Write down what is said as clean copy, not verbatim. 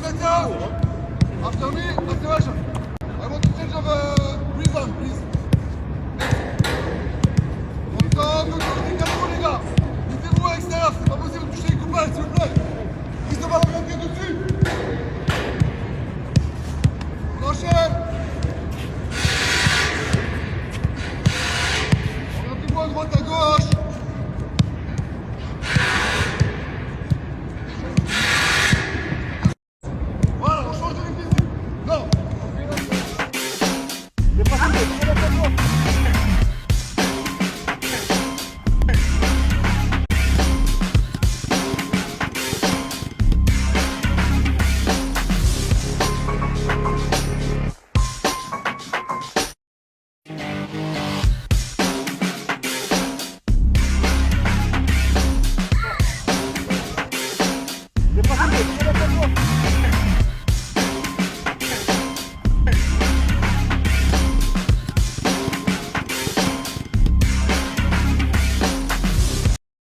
Nadia. After me, acceleration. I want to change of rhythm, please. Encore, les gars. Mettez-vous à l'extérieur, c'est pas possible de toucher les coupables, s'il vous plaît.